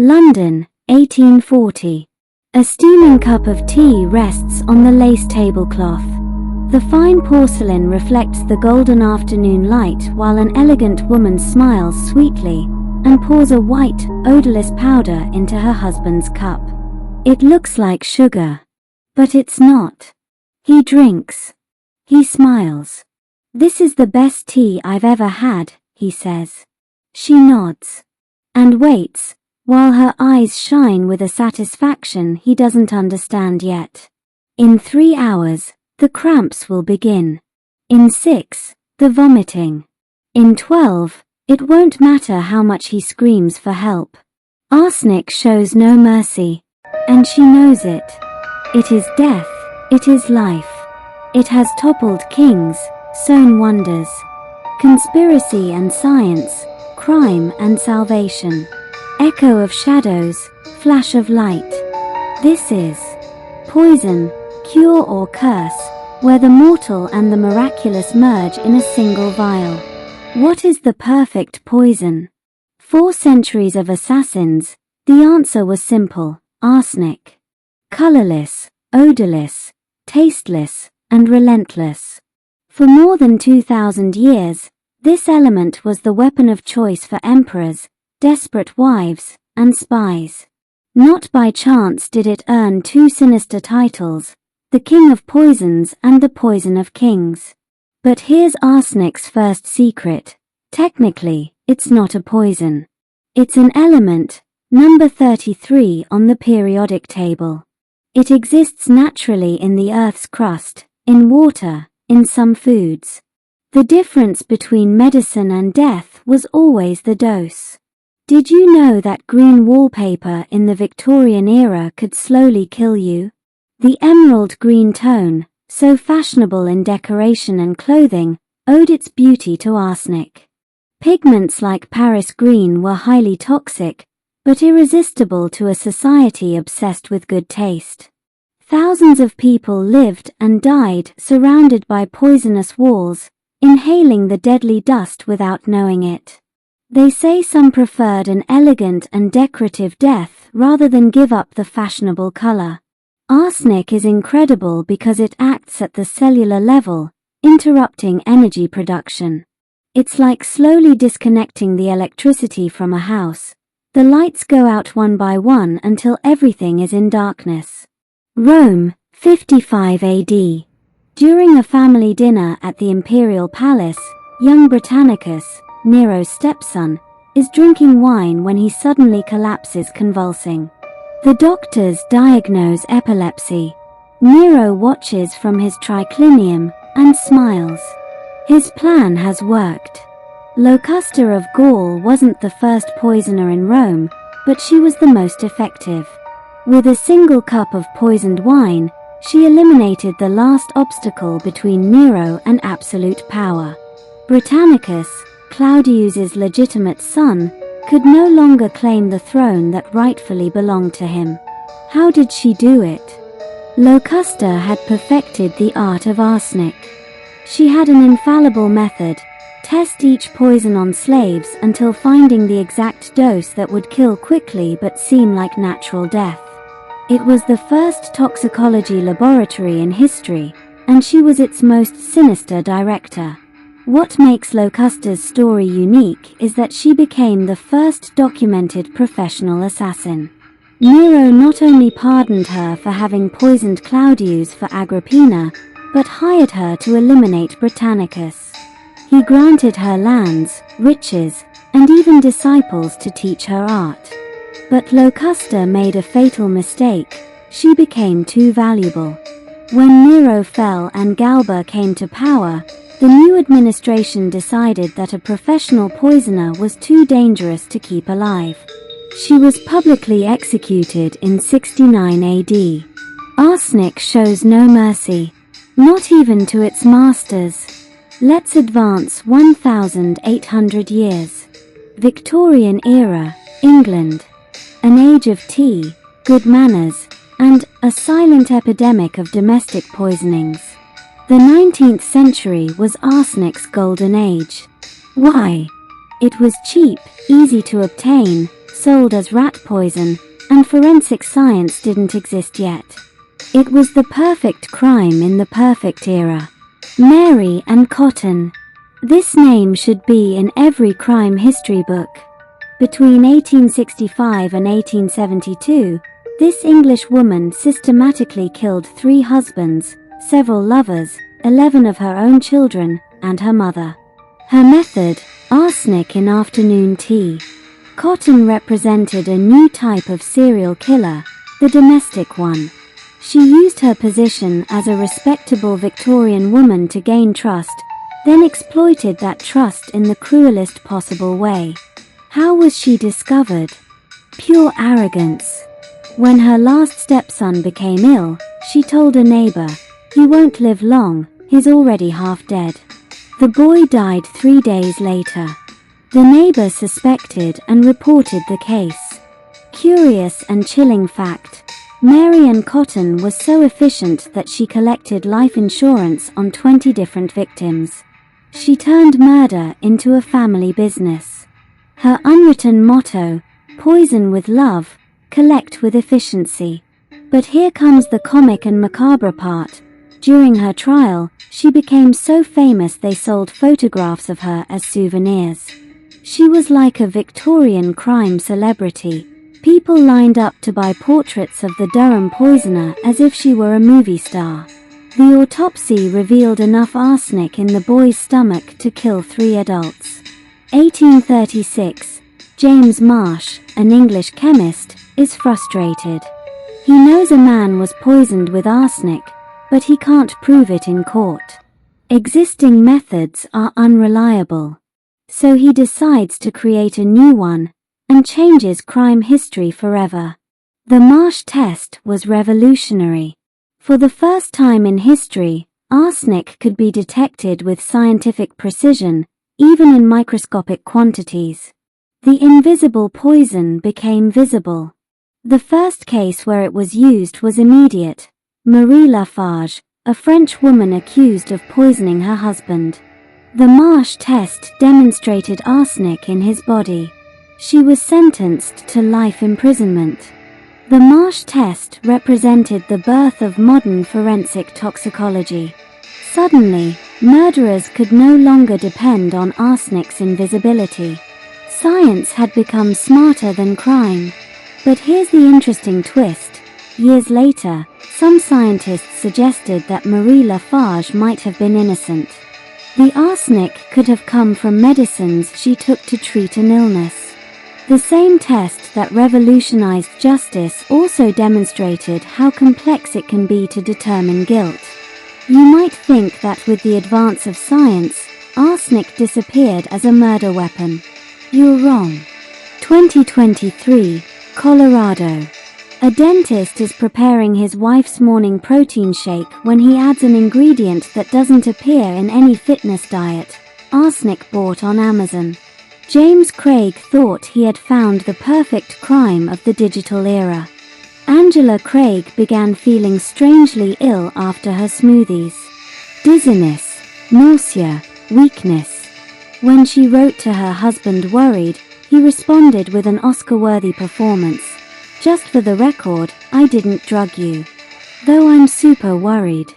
London, 1840. A steaming cup of tea rests on the lace tablecloth. The fine porcelain reflects the golden afternoon light while an elegant woman smiles sweetly and pours a white, odorless powder into her husband's cup. It looks like sugar, but it's not. He drinks. He smiles. "This is the best tea I've ever had," he says. She nods and waits, while her eyes shine with a satisfaction he doesn't understand yet. In 3 hours, the cramps will begin. In 6, the vomiting. In 12, it won't matter how much he screams for help. Arsenic shows no mercy, and she knows it. It is death, it is life. It has toppled kings, sown wonders. Conspiracy and science, crime and salvation. Echo of shadows, flash of light. This is poison, cure or curse, where the mortal and the miraculous merge in a single vial. What is the perfect poison? 4 centuries of assassins, the answer was simple: arsenic. Colorless, odorless, tasteless, and relentless. For more than 2,000 years, this element was the weapon of choice for emperors, desperate wives, and spies. Not by chance did it earn 2 sinister titles, the King of Poisons and the Poison of Kings. But here's arsenic's first secret. Technically, it's not a poison. It's an element, number 33 on the periodic table. It exists naturally in the Earth's crust, in water, in some foods. The difference between medicine and death was always the dose. Did you know that green wallpaper in the Victorian era could slowly kill you? The emerald green tone, so fashionable in decoration and clothing, owed its beauty to arsenic. Pigments like Paris green were highly toxic, but irresistible to a society obsessed with good taste. Thousands of people lived and died surrounded by poisonous walls, inhaling the deadly dust without knowing it. They say some preferred an elegant and decorative death rather than give up the fashionable color. Arsenic is incredible because it acts at the cellular level, interrupting energy production. It's like slowly disconnecting the electricity from a house. The lights go out one by one until everything is in darkness. Rome, 55 AD. During a family dinner at the Imperial Palace, young Britannicus, Nero's stepson, is drinking wine when he suddenly collapses convulsing. The doctors diagnose epilepsy. Nero watches from his triclinium and smiles. His plan has worked. Locusta of Gaul wasn't the first poisoner in Rome, but she was the most effective. With a single cup of poisoned wine, she eliminated the last obstacle between Nero and absolute power. Britannicus, Claudius's legitimate son, could no longer claim the throne that rightfully belonged to him. How did she do it? Locusta had perfected the art of arsenic. She had an infallible method: test each poison on slaves until finding the exact dose that would kill quickly but seem like natural death. It was the first toxicology laboratory in history, and she was its most sinister director. What makes Locusta's story unique is that she became the first documented professional assassin. Nero not only pardoned her for having poisoned Claudius for Agrippina, but hired her to eliminate Britannicus. He granted her lands, riches, and even disciples to teach her art. But Locusta made a fatal mistake. She became too valuable. When Nero fell and Galba came to power, the new administration decided that a professional poisoner was too dangerous to keep alive. She was publicly executed in 69 AD. Arsenic shows no mercy, not even to its masters. Let's advance 1,800 years. Victorian era, England. An age of tea, good manners, and a silent epidemic of domestic poisonings. The 19th century was arsenic's golden age. Why? It was cheap, easy to obtain, sold as rat poison, and forensic science didn't exist yet. It was the perfect crime in the perfect era. Mary and Cotton. This name should be in every crime history book. Between 1865 and 1872, this English woman systematically killed 3 husbands, several lovers, 11 of her own children, and her mother. Her method: arsenic in afternoon tea. Cotton represented a new type of serial killer, the domestic one. She used her position as a respectable Victorian woman to gain trust, then exploited that trust in the cruelest possible way. How was she discovered? Pure arrogance. When her last stepson became ill, she told a neighbor, "He won't live long, he's already half dead." The boy died 3 days later. The neighbor suspected and reported the case. Curious and chilling fact: Mary Ann Cotton was so efficient that she collected life insurance on 20 different victims. She turned murder into a family business. Her unwritten motto: poison with love, collect with efficiency. But here comes the comic and macabre part. During her trial, she became so famous they sold photographs of her as souvenirs. She was like a Victorian crime celebrity. People lined up to buy portraits of the Durham poisoner as if she were a movie star. The autopsy revealed enough arsenic in the boy's stomach to kill 3 adults. 1836. James Marsh, an English chemist, is frustrated. He knows a man was poisoned with arsenic, but he can't prove it in court. Existing methods are unreliable. So he decides to create a new one, and changes crime history forever. The Marsh test was revolutionary. For the first time in history, arsenic could be detected with scientific precision, even in microscopic quantities. The invisible poison became visible. The first case where it was used was immediate. Marie Lafarge, a French woman accused of poisoning her husband. The Marsh test demonstrated arsenic in his body. She was sentenced to life imprisonment. The Marsh test represented the birth of modern forensic toxicology. Suddenly, murderers could no longer depend on arsenic's invisibility. Science had become smarter than crime. But here's the interesting twist. Years later, some scientists suggested that Marie Lafarge might have been innocent. The arsenic could have come from medicines she took to treat an illness. The same test that revolutionized justice also demonstrated how complex it can be to determine guilt. You might think that with the advance of science, arsenic disappeared as a murder weapon. You're wrong. 2023, Colorado. A dentist is preparing his wife's morning protein shake when he adds an ingredient that doesn't appear in any fitness diet: arsenic bought on Amazon. James Craig thought he had found the perfect crime of the digital era. Angela Craig began feeling strangely ill after her smoothies. Dizziness, nausea, weakness. When she wrote to her husband worried, he responded with an Oscar-worthy performance. "Just for the record, I didn't drug you. Though I'm super worried."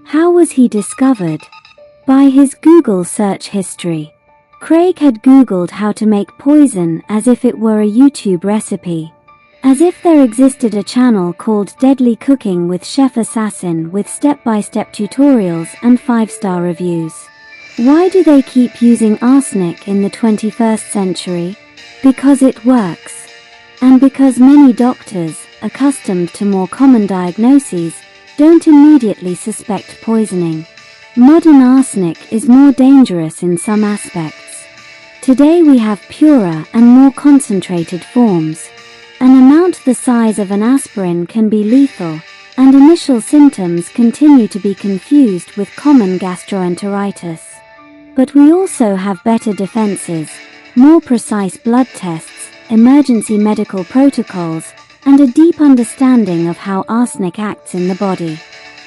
How was he discovered? By his Google search history. Craig had Googled how to make poison as if it were a YouTube recipe. As if there existed a channel called Deadly Cooking with Chef Assassin with step-by-step tutorials and 5-star reviews. Why do they keep using arsenic in the 21st century? Because it works. And because many doctors, accustomed to more common diagnoses, don't immediately suspect poisoning. Modern arsenic is more dangerous in some aspects. Today we have purer and more concentrated forms. An amount the size of an aspirin can be lethal, and initial symptoms continue to be confused with common gastroenteritis. But we also have better defenses, more precise blood tests, emergency medical protocols, and a deep understanding of how arsenic acts in the body.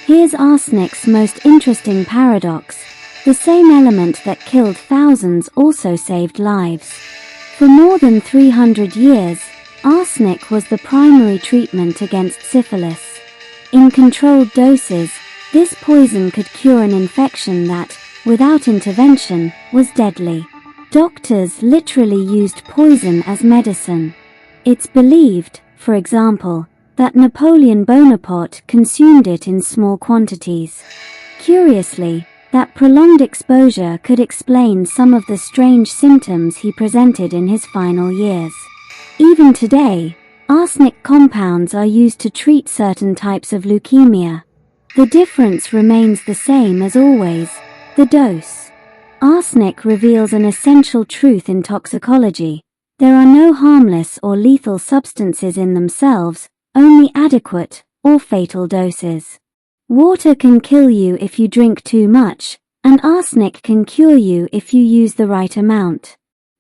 Here's arsenic's most interesting paradox: the same element that killed thousands also saved lives. For more than 300 years, Arsenic was the primary treatment against syphilis. In controlled doses, this poison could cure an infection that, without intervention, was deadly. Doctors literally used poison as medicine. It's believed, for example, that Napoleon Bonaparte consumed it in small quantities. Curiously, that prolonged exposure could explain some of the strange symptoms he presented in his final years. Even today, arsenic compounds are used to treat certain types of leukemia. The difference remains the same as always: the dose. Arsenic reveals an essential truth in toxicology: there are no harmless or lethal substances in themselves, only adequate or fatal doses. Water can kill you if you drink too much, and arsenic can cure you if you use the right amount.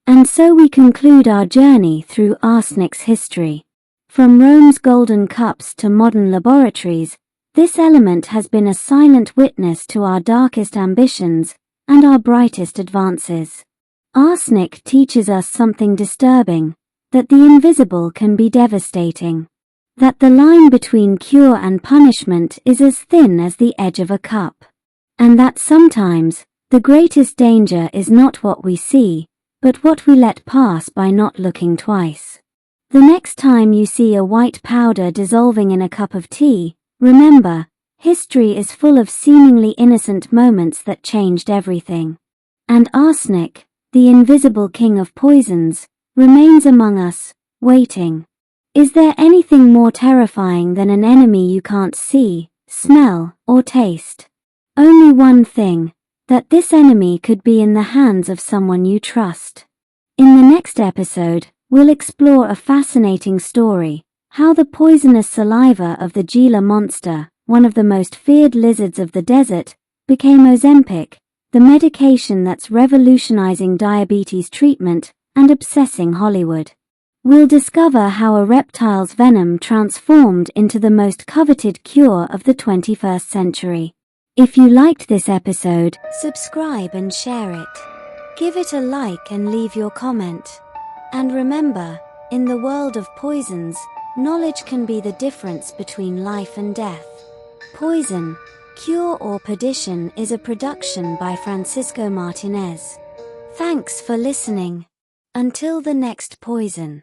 And so we conclude our journey through arsenic's history. From Rome's golden cups to modern laboratories, this element has been a silent witness to our darkest ambitions and our brightest advances. Arsenic teaches us something disturbing: that the invisible can be devastating. That the line between cure and punishment is as thin as the edge of a cup. And that sometimes, the greatest danger is not what we see, but what we let pass by not looking twice. The next time you see a white powder dissolving in a cup of tea, remember, history is full of seemingly innocent moments that changed everything. And arsenic, the invisible king of poisons, remains among us, waiting. Is there anything more terrifying than an enemy you can't see, smell, or taste? Only one thing: that this enemy could be in the hands of someone you trust. In the next episode, we'll explore a fascinating story: how the poisonous saliva of the Gila monster, one of the most feared lizards of the desert, became Ozempic, the medication that's revolutionizing diabetes treatment and obsessing Hollywood. We'll discover how a reptile's venom transformed into the most coveted cure of the 21st century. If you liked this episode, subscribe and share it. Give it a like and leave your comment. And remember, in the world of poisons, knowledge can be the difference between life and death. Poison, Cure or Perdition is a production by Francisco Martinez. Thanks for listening. Until the next poison.